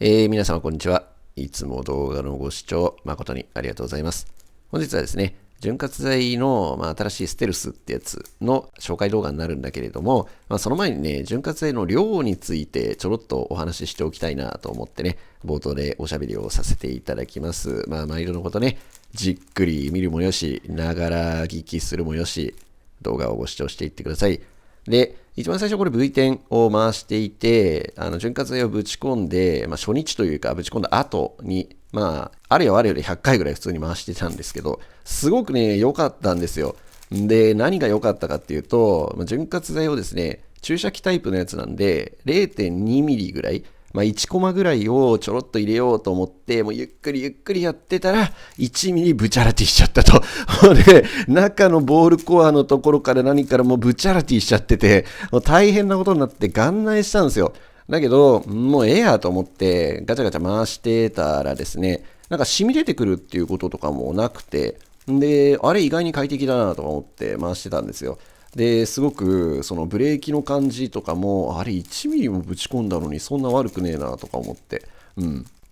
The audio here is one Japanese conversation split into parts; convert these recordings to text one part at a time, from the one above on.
皆様こんにちは。いつも動画のご視聴誠にありがとうございます。本日はですね、潤滑剤の、新しいステルスってやつの紹介動画になるんだけれども、その前にね、潤滑剤の量についてちょろっとお話ししておきたいなと思ってね、冒頭でおしゃべりをさせていただきます。毎度のことね、じっくり見るもよし、ながら聞きするもよし、動画をご視聴していってください。で、一番最初これ V10 を回していて、潤滑剤をぶち込んで、初日というかぶち込んだ後に、あれよあれよで100回ぐらい普通に回してたんですけど、すごくね、良かったんですよ。で、何が良かったかっていうと、潤滑剤をですね、注射器タイプのやつなんで、0.2ミリぐらい、1コマぐらいをちょろっと入れようと思って、もうゆっくりゆっくりやってたら、1ミリブチャラティしちゃったと。で、中のボールコアのところから何からもうブチャラティしちゃってて、もう大変なことになって眼内したんですよ。だけど、もうええやと思ってガチャガチャ回してたらですね、なんか染み出てくるっていうこととかもなくて、で、あれ意外に快適だなとか思って回してたんですよ。で、すごくそのブレーキの感じとかも、あれ1ミリもぶち込んだのにそんな悪くねえなとか思って、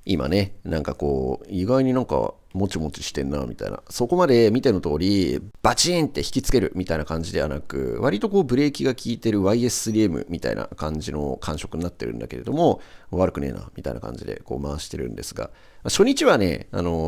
今ね、なんかこう、意外になんかもちもちしてんなみたいな。そこまで見ての通り、バチンって引きつけるみたいな感じではなく、割とこうブレーキが効いてる YS3M みたいな感じの感触になってるんだけれども、悪くねえなみたいな感じでこう回してるんですが、初日はね、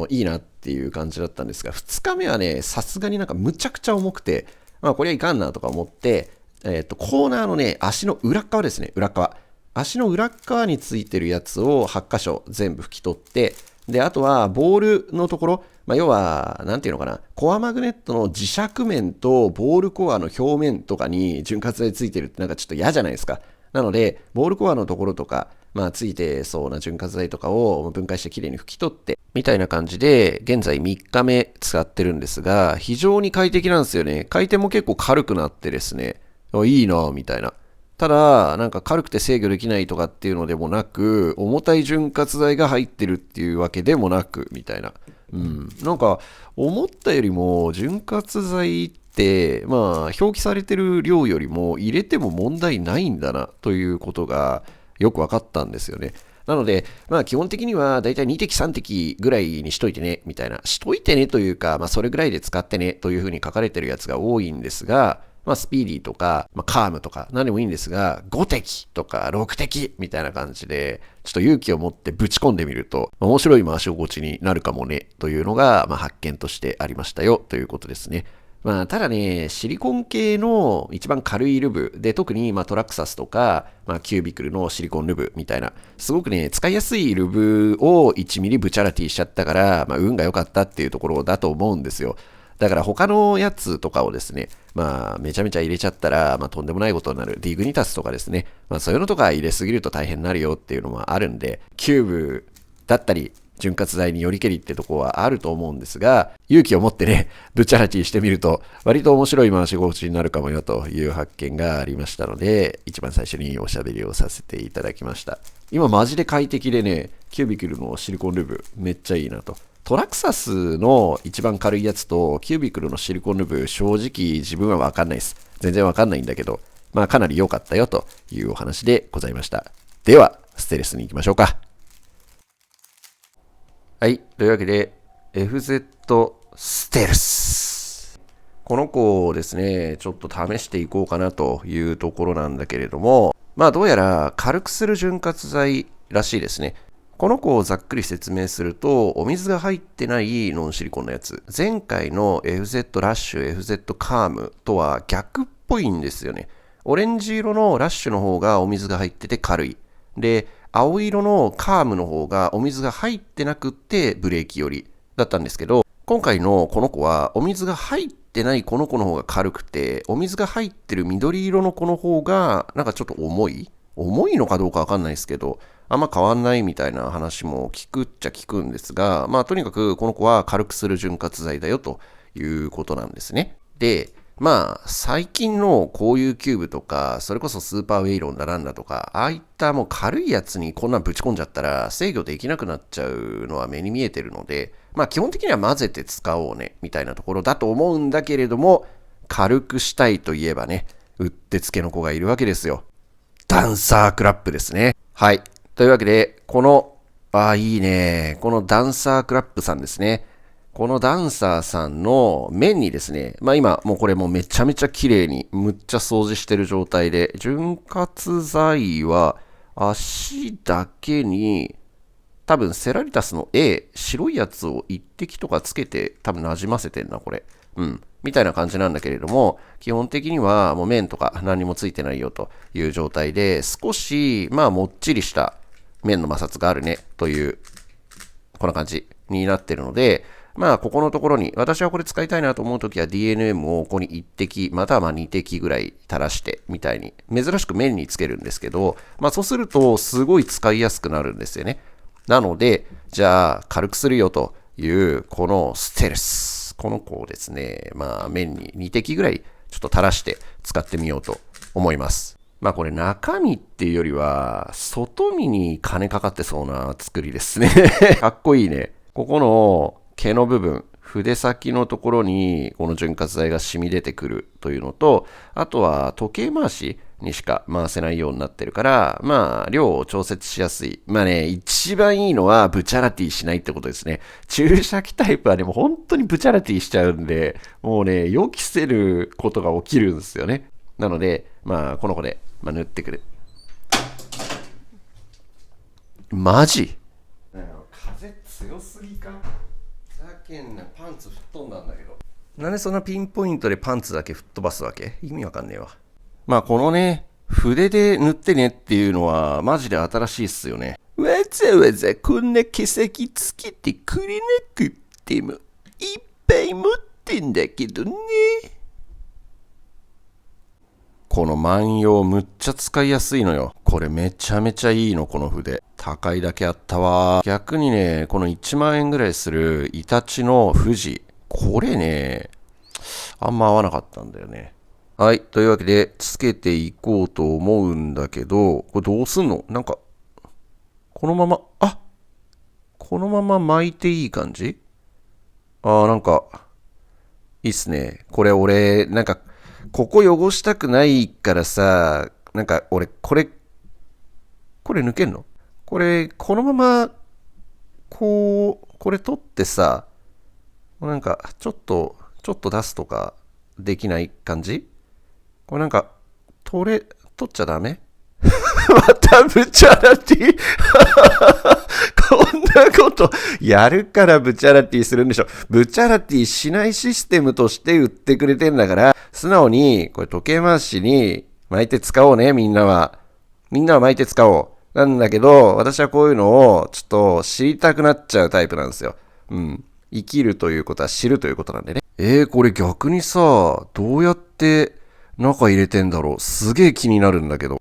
いいなっていう感じだったんですが、2日目はね、さすがになんかむちゃくちゃ重くて、これはいかんなとか思って、コーナーのね、足の裏側ですね、裏側。足の裏側についてるやつを8箇所全部拭き取って、で、あとはボールのところ、要は、なんていうのかな、コアマグネットの磁石面とボールコアの表面とかに潤滑剤ついてるってなんかちょっと嫌じゃないですか。なので、ボールコアのところとか、ついてそうな潤滑剤とかを分解してきれいに拭き取って、みたいな感じで、現在3日目使ってるんですが、非常に快適なんですよね。回転も結構軽くなってですね、いいなぁ、みたいな。ただ、なんか軽くて制御できないとかっていうのでもなく、重たい潤滑剤が入ってるっていうわけでもなく、みたいな。なんか、思ったよりも潤滑剤って、表記されてる量よりも入れても問題ないんだな、ということがよく分かったんですよね。なので、基本的にはだいたい2滴3滴ぐらいにしといてね、みたいな。しといてねというか、それぐらいで使ってねというふうに書かれてるやつが多いんですが、スピーディーとか、カームとか何でもいいんですが、5滴とか6滴みたいな感じで、ちょっと勇気を持ってぶち込んでみると、面白い回し心地になるかもね、というのが、発見としてありましたよ、ということですね。ただね、シリコン系の一番軽いルブで、特にトラクサスとか、キュービクルのシリコンルブみたいな、すごくね、使いやすいルブを1ミリブチャラティしちゃったから、運が良かったっていうところだと思うんですよ。だから他のやつとかをですね、めちゃめちゃ入れちゃったら、とんでもないことになる。ディグニタスとかですね、そういうのとか入れすぎると大変になるよっていうのもあるんで、キューブだったり、潤滑剤によりけりってとこはあると思うんですが、勇気を持ってね、ブチャラティしてみると、割と面白い回し心地になるかもよという発見がありましたので、一番最初におしゃべりをさせていただきました。今マジで快適でね、キュービクルのシリコンルブめっちゃいいなと。トラクサスの一番軽いやつとキュービクルのシリコンルブ、正直自分はわかんないです。全然わかんないんだけど、かなり良かったよというお話でございました。では、ステレスに行きましょうか。はい。というわけで、FZ ステルス。この子をですね、ちょっと試していこうかなというところなんだけれども、どうやら軽くする潤滑剤らしいですね。この子をざっくり説明すると、お水が入ってないノンシリコンのやつ。前回の FZ ラッシュ、FZ カームとは逆っぽいんですよね。オレンジ色のラッシュの方がお水が入ってて軽い。で、青色のカームの方がお水が入ってなくってブレーキ寄りだったんですけど、今回のこの子はお水が入ってないこの子の方が軽くて、お水が入ってる緑色の子の方がなんかちょっと重いのかどうかわかんないですけど、あんま変わんないみたいな話も聞くっちゃ聞くんですが、とにかくこの子は軽くする潤滑剤だよということなんですね。で、最近のこういうキューブとか、それこそスーパーウェイロンだなんだとか、ああいったもう軽いやつにこんなんぶち込んじゃったら制御できなくなっちゃうのは目に見えてるので、基本的には混ぜて使おうね、みたいなところだと思うんだけれども、軽くしたいといえばね、うってつけの子がいるわけですよ。ダンサークラップですね。はい。というわけで、このああ、いいね。このダンサークラップさんですね。このダンサーさんの面にですね、まあ今もうこれもうめちゃめちゃ綺麗にむっちゃ掃除してる状態で、潤滑剤は足だけに多分セラリタスの A、白いやつを一滴とかつけて多分馴染ませてんな、これ。うん。みたいな感じなんだけれども、基本的にはもう面とか何もついてないよという状態で、少しまあもっちりした面の摩擦があるねという、こんな感じになってるので、まあ、ここのところに、私はこれ使いたいなと思うときは DNM をここに1滴、またはまあ2滴ぐらい垂らして、みたいに、珍しく面につけるんですけど、まあそうすると、すごい使いやすくなるんですよね。なので、じゃあ、軽くするよという、このステルス。この子をですね、まあ、面に2滴ぐらい、ちょっと垂らして使ってみようと思います。まあこれ中身っていうよりは、外身に金かかってそうな作りですね。かっこいいね。ここの毛の部分、筆先のところにこの潤滑剤が染み出てくるというのと、あとは時計回しにしか回せないようになってるから、まあ量を調節しやすい。まあね、一番いいのはブチャラティしないってことですね。注射器タイプはね、もう本当にブチャラティしちゃうんで、もうね、予期せることが起きるんですよね。なので、まあこの子で、塗ってくる。マジ風強すぎか。ざけんな、パンツ吹っ飛んだんだけど。なんでそんなピンポイントでパンツだけ吹っ飛ばすわけ？意味わかんねえわ。まあこのね、筆で塗ってねっていうのはマジで新しいっすよね。わざわざこんな毛先つけてくれなくってもいっぱい持ってんだけどね。この万葉むっちゃ使いやすいのよ。これめちゃめちゃいいの、この筆。高いだけあったわ。逆にね、この1万円ぐらいするイタチの富士。これね、あんま合わなかったんだよね。はい。というわけで、つけていこうと思うんだけど、これどうすんの？なんか、このまま、このまま巻いていい感じ？なんか、いいっすね。これ俺、なんか、ここ汚したくないからさ、なんか俺、これ抜けんの？これ、このまま、これ取ってさ、なんか、ちょっと出すとかできない感じ？これなんか、取っちゃダメ？またブチャラティこんなことやるからブチャラティするんでしょ。ブチャラティしないシステムとして売ってくれてんだから、素直にこれ時計回しに巻いて使おうね、みんなは。みんなは巻いて使おう。なんだけど、私はこういうのをちょっと知りたくなっちゃうタイプなんですよ。うん。生きるということは知るということなんでね。これ逆にさ、どうやって中入れてんだろう。すげえ気になるんだけど。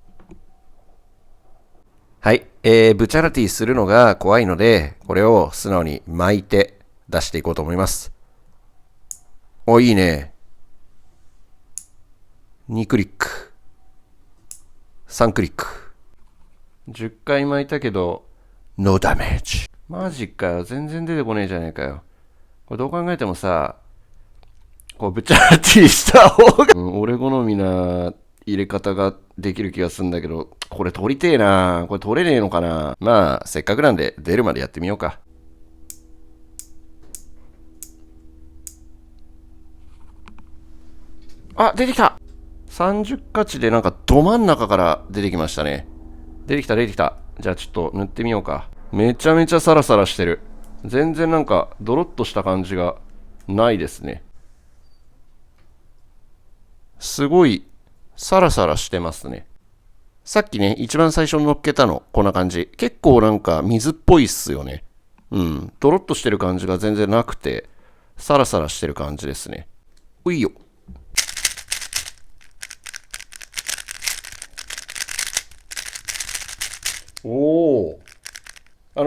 はい。ブチャラティするのが怖いので、これを素直に巻いて出していこうと思います。いいね。2クリック。3クリック。10回巻いたけど、ノーダメージ。マジかよ。全然出てこねえじゃねえかよ。これどう考えてもさ、こうブチャラティした方が、俺好みな入れ方ができる気がするんだけど、これ取りてえな。これ取れねえのかな。まあ、せっかくなんで出るまでやってみようか。出てきた !30 勝ちでなんかど真ん中から出てきましたね。出てきた。じゃあちょっと塗ってみようか。めちゃめちゃサラサラしてる。全然なんかドロッとした感じがないですね。すごいサラサラしてますね。さっきね、一番最初に乗っけたの、こんな感じ。結構なんか水っぽいっすよね。ドロッとしてる感じが全然なくて、サラサラしてる感じですね。いいよ。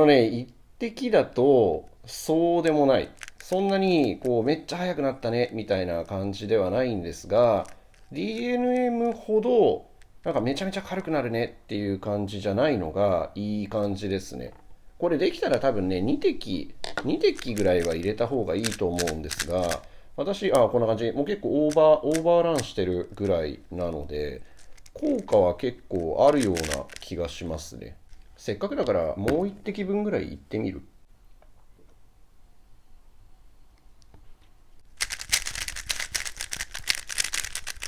一滴だと、そうでもない。そんなに、こう、めっちゃ速くなったね、みたいな感じではないんですが、DNM ほど、なんかめちゃめちゃ軽くなるねっていう感じじゃないのが、いい感じですね。これできたら多分ね、2滴ぐらいは入れた方がいいと思うんですが、私、こんな感じ。もう結構オーバーランしてるぐらいなので、効果は結構あるような気がしますね。せっかくだからもう一滴分ぐらいいってみる。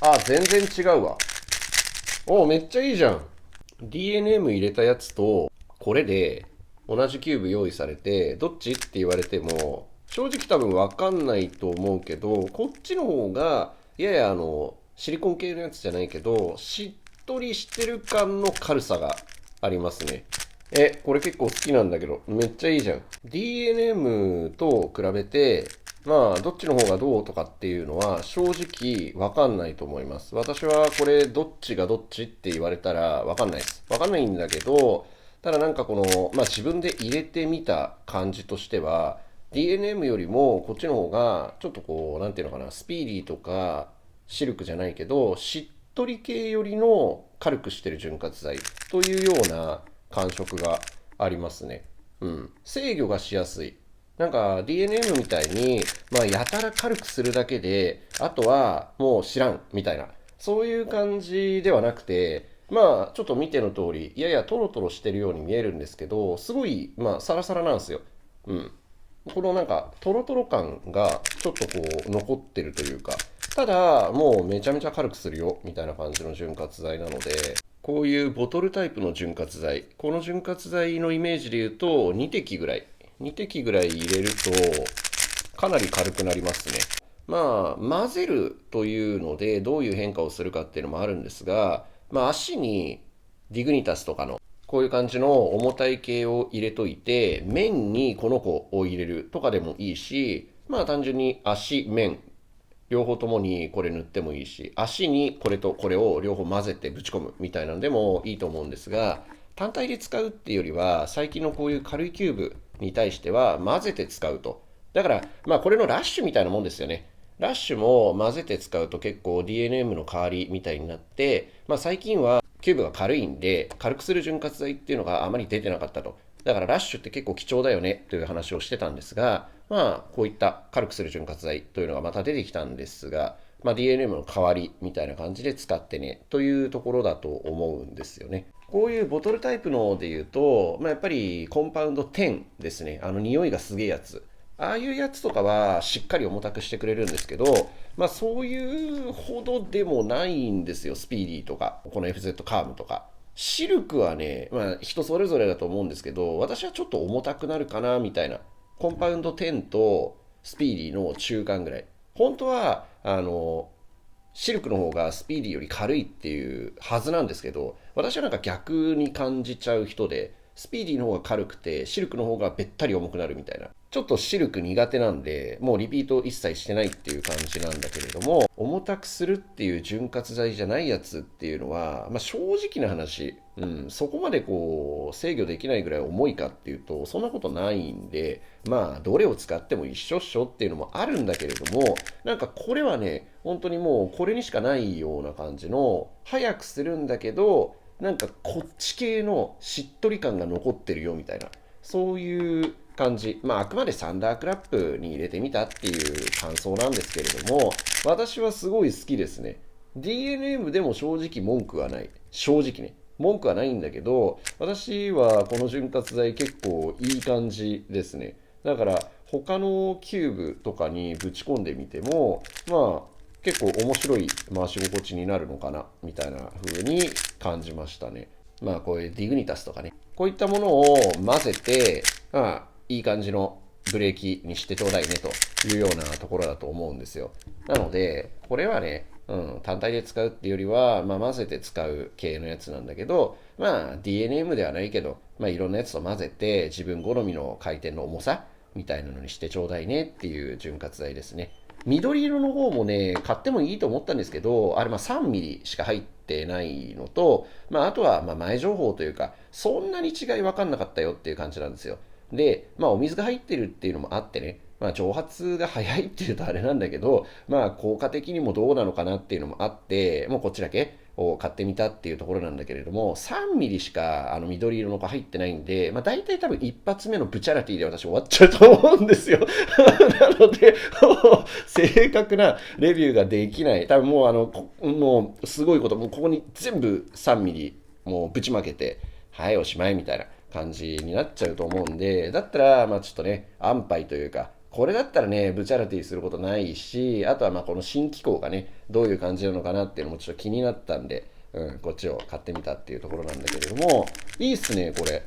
あ、全然違うわ。お、めっちゃいいじゃん。DNM 入れたやつとこれで同じキューブ用意されてどっちって言われても正直多分分かんないと思うけど、こっちの方がややシリコン系のやつじゃないけどしっとりしてる感の軽さがありますね。これ結構好きなんだけど、めっちゃいいじゃん。DNM と比べて、まあ、どっちの方がどうとかっていうのは正直わかんないと思います。私はこれどっちがどっちって言われたらわかんないです。わかんないんだけど、ただなんかこの、まあ自分で入れてみた感じとしては、DNM よりもこっちの方がちょっとこう、なんていうのかな、スピーディーとかシルクじゃないけど、しっとり系よりの軽くしてる潤滑剤というような感触がありますね。うん。制御がしやすい。なんか DNM みたいに、まあ、やたら軽くするだけで、あとはもう知らんみたいな、そういう感じではなくて、まあ、ちょっと見ての通り、ややトロトロしてるように見えるんですけど、すごい、まあ、サラサラなんですよ。うん。このなんか、トロトロ感がちょっとこう、残ってるというか、ただ、もうめちゃめちゃ軽くするよ、みたいな感じの潤滑剤なので、こういうボトルタイプの潤滑剤、この潤滑剤のイメージで言うと、2滴ぐらい。2滴ぐらい入れると、かなり軽くなりますね。まあ、混ぜるというので、どういう変化をするかっていうのもあるんですが、まあ、足にディグニタスとかの、こういう感じの重たい系を入れといて、面にこの子を入れるとかでもいいし、まあ単純に足、面、両方ともにこれ塗ってもいいし、足にこれとこれを両方混ぜてぶち込むみたいなのでもいいと思うんですが、単体で使うっていうよりは、最近のこういう軽いキューブに対しては混ぜて使うと。だから、まあこれのラッシュみたいなもんですよね。ラッシュも混ぜて使うと結構 DNM の代わりみたいになって、まあ最近はキューブが軽いんで、軽くする潤滑剤っていうのがあまり出てなかったと。だからラッシュって結構貴重だよねという話をしてたんですが、まあこういった軽くする潤滑剤というのがまた出てきたんですが、まあ、DNM の代わりみたいな感じで使ってねというところだと思うんですよね。こういうボトルタイプので言うと、まあ、やっぱりコンパウンド10ですね。匂いがすげえやつ。ああいうやつとかはしっかり重たくしてくれるんですけど、まあそういうほどでもないんですよ。スピーディーとか、この FZ カームとか。シルクはね、まあ人それぞれだと思うんですけど、私はちょっと重たくなるかなみたいな。コンパウンド10とスピーディーの中間ぐらい。本当は、シルクの方がスピーディーより軽いっていうはずなんですけど、私はなんか逆に感じちゃう人で、スピーディーの方が軽くて、シルクの方がべったり重くなるみたいな。ちょっとシルク苦手なんで、もうリピート一切してないっていう感じなんだけれども、重たくするっていう潤滑剤じゃないやつっていうのは、まあ、正直な話、そこまでこう制御できないぐらい重いかっていうと、そんなことないんで、まあ、どれを使っても一緒っしょっていうのもあるんだけれども、なんかこれはね、本当にもうこれにしかないような感じの、早くするんだけど、なんかこっち系のしっとり感が残ってるよみたいな、そういう感じ。まあ、あくまでサンダークラップに入れてみたっていう感想なんですけれども、私はすごい好きですね。DNM でも正直文句はない。正直ね。文句はないんだけど、私はこの潤滑剤結構いい感じですね。だから他のキューブとかにぶち込んでみても、まあ結構面白い回し心地になるのかなみたいな風に感じましたね。まあこういうディグニタスとかね、こういったものを混ぜて、まあいい感じのブレーキにしてちょうだいねというようなところだと思うんですよ。なので、これはね、単体で使うっていうよりは、まあ、混ぜて使う系のやつなんだけど、まあ、DNM ではないけど、まあ、いろんなやつと混ぜて、自分好みの回転の重さみたいなのにしてちょうだいねっていう潤滑剤ですね。緑色の方もね、買ってもいいと思ったんですけど、あれまあ3ミリしか入ってないのと、まあ、あとはまあ前情報というか、そんなに違い分かんなかったよっていう感じなんですよ。で、まあ、お水が入ってるっていうのもあってね、まあ、蒸発が早いっていうとあれなんだけど、まあ、効果的にもどうなのかなっていうのもあって、もうこっちだけを買ってみたっていうところなんだけれども、3ミリしか緑色の子入ってないんで、まあ、大体多分一発目のブチャラティで私終わっちゃうと思うんですよ。なので、正確なレビューができない。多分もうもうすごいこと、もうここに全部3ミリもうぶちまけて、はい、おしまいみたいな。感じになっちゃうと思うんで、だったら、まあちょっとね、安牌というか、これだったらね、ブチャラティすることないし、あとはまあこの新機構がね、どういう感じなのかなっていうのもちょっと気になったんで、こっちを買ってみたっていうところなんだけれども、いいっすね、これ。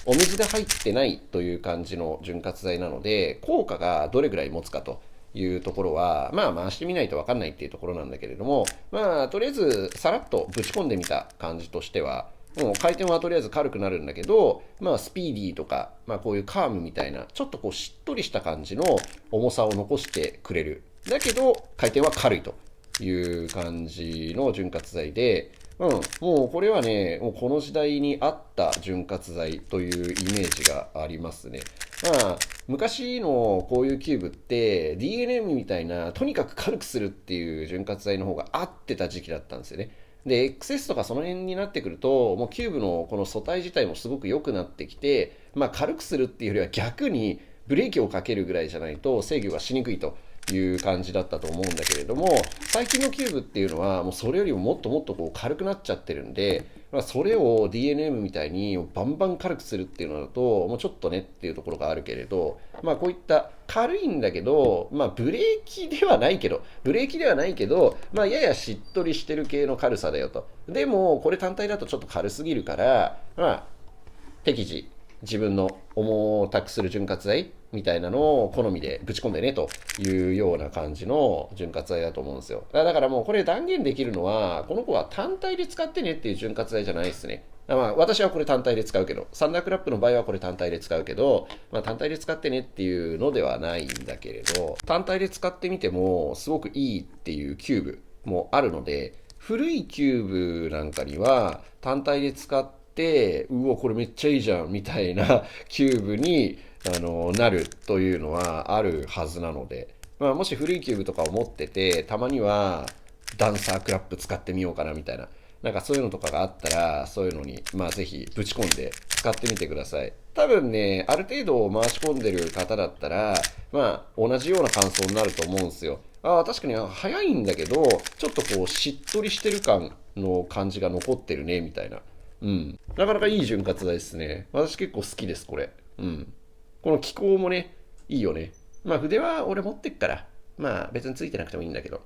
お水で入ってないという感じの潤滑剤なので、効果がどれぐらい持つかというところは、まあ回してみないと分かんないっていうところなんだけれども、まあとりあえずさらっとぶち込んでみた感じとしては、もう回転はとりあえず軽くなるんだけど、まあスピーディーとか、まあこういうカームみたいな、ちょっとこうしっとりした感じの重さを残してくれる。だけど回転は軽いという感じの潤滑剤で、もうこれはね、もうこの時代に合った潤滑剤というイメージがありますね。まあ、昔のこういうキューブって DNM みたいな、とにかく軽くするっていう潤滑剤の方が合ってた時期だったんですよね。で、XS とかその辺になってくると、もうキューブのこの素体自体もすごく良くなってきて、まあ軽くするっていうよりは逆にブレーキをかけるぐらいじゃないと制御がしにくいという感じだったと思うんだけれども、最近のキューブっていうのはもうそれよりももっともっとこう軽くなっちゃってるんで、まあ、それを DNM みたいにバンバン軽くするっていうのだともうちょっとねっていうところがあるけれど、まあこういった軽いんだけど、まあブレーキではないけど、まあややしっとりしてる系の軽さだよと。でもこれ単体だとちょっと軽すぎるから、まあ適時自分の重たくする潤滑剤みたいなのを好みでぶち込んでねというような感じの潤滑剤だと思うんですよ。だからもうこれ断言できるのは、この子は単体で使ってねっていう潤滑剤じゃないですね。まあ私はこれ単体で使うけど、サンダークラップの場合はこれ単体で使うけど、まあ単体で使ってねっていうのではないんだけれど、単体で使ってみてもすごくいいっていうキューブもあるので、古いキューブなんかには単体で使って、うわこれめっちゃいいじゃんみたいなキューブになるというのはあるはずなので、まあ、もし古いキューブとかを持っててたまにはダンサークラップ使ってみようかなみたいな、なんかそういうのとかがあったら、そういうのにまあぜひぶち込んで使ってみてください。多分ね、ある程度回し込んでる方だったら、まあ同じような感想になると思うんですよ。ああ、確かに早いんだけど、ちょっとこうしっとりしてる感の感じが残ってるねみたいな。なかなかいい潤滑剤ですね。私結構好きです、これ。この気候もね、いいよね。まあ筆は俺持ってっから、まあ別についてなくてもいいんだけど。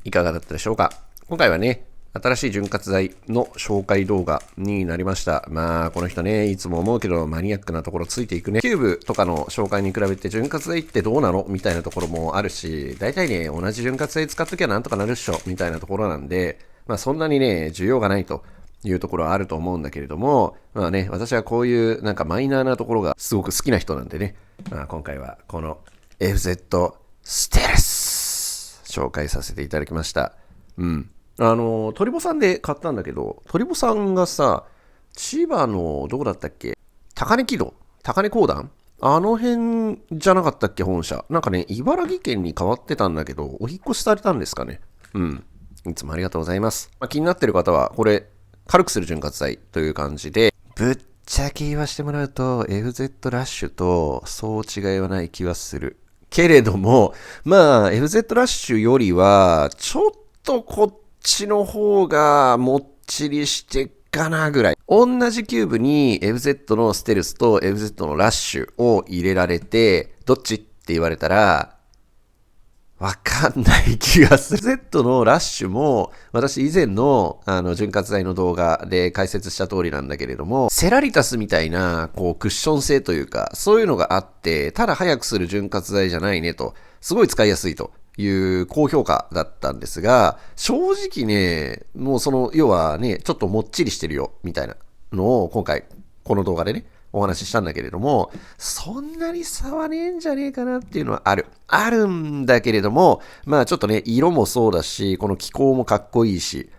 いかがだったでしょうか。今回はね、新しい潤滑剤の紹介動画になりました。まあ、この人ね、いつも思うけどマニアックなところついていくね。キューブとかの紹介に比べて潤滑剤ってどうなのみたいなところもあるし、大体ね、同じ潤滑剤使っときゃなんとかなるっしょみたいなところなんで、まあそんなにね、需要がないというところはあると思うんだけれども、まあね、私はこういうなんかマイナーなところがすごく好きな人なんでね、まあ今回はこの FZ ステルス紹介させていただきました。鳥保さんで買ったんだけど、鳥保さんがさ、千葉のどこだったっけ、高根木戸高根公団あの辺じゃなかったっけ、本社。なんかね、茨城県に変わってたんだけど、お引っ越しされたんですかね。いつもありがとうございます。まあ、気になってる方は、これ、軽くする潤滑剤という感じで、ぶっちゃけ言わしてもらうと、FZ ラッシュとそう違いはない気はする。けれども、まあ、FZ ラッシュよりは、ちょっとこっちの方がもっちりしてっかなぐらい。同じキューブに FZ のステルスと FZ のラッシュを入れられて、どっちって言われたら、わかんない気がする。Z のラッシュも、私以前の、潤滑剤の動画で解説した通りなんだけれども、セラリタスみたいな、こう、クッション性というか、そういうのがあって、ただ早くする潤滑剤じゃないねと、すごい使いやすいという高評価だったんですが、正直ね、もうその、要はね、ちょっともっちりしてるよ、みたいなのを、今回、この動画でね、お話ししたんだけれども、そんなに差はねえんじゃねえかなっていうのはある。あるんだけれども、まあちょっとね、色もそうだし、この気候もかっこいいし、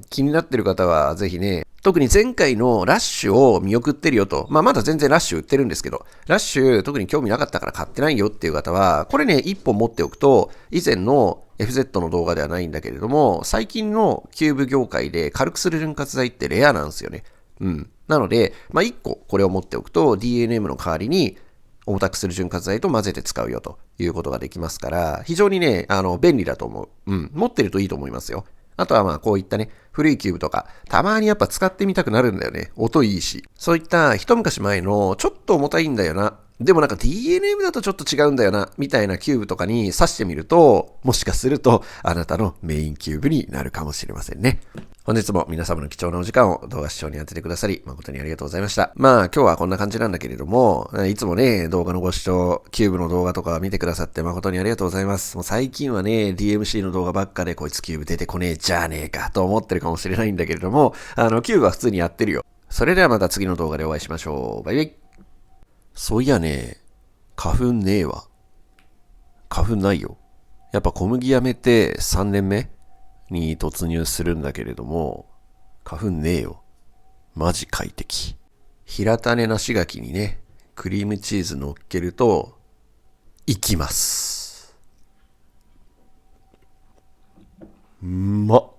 気になってる方はぜひね、特に前回のラッシュを見送ってるよと。まだ全然ラッシュ売ってるんですけど、ラッシュ特に興味なかったから買ってないよっていう方は、これね、1本持っておくと、以前の FZ の動画ではないんだけれども、最近のキューブ業界で軽くする潤滑剤ってレアなんですよね。なので、1個これを持っておくと DNM の代わりに重たくする潤滑剤と混ぜて使うよということができますから、非常にね、便利だと思う。持ってるといいと思いますよ。あとはこういったね、古いキューブとか、たまにやっぱ使ってみたくなるんだよね。音いいし。そういった一昔前の、ちょっと重たいんだよな。でもDNM だとちょっと違うんだよな、みたいなキューブとかに挿してみると、もしかするとあなたのメインキューブになるかもしれませんね。本日も皆様の貴重なお時間を動画視聴に当ててくださり、誠にありがとうございました。今日はこんな感じなんだけれども、いつもね、動画のご視聴、キューブの動画とか見てくださって誠にありがとうございます。もう最近はね、DMC の動画ばっかでこいつキューブ出てこねえじゃねえかと思ってるかもしれないんだけれども、キューブは普通にやってるよ。それではまた次の動画でお会いしましょう。バイバイ。そういやね、花粉ねえわ。花粉ないよ。やっぱ小麦やめて3年目に突入するんだけれども、花粉ねえよ。マジ快適。平種梨柿にね、クリームチーズ乗っけると、いきます。うまっ。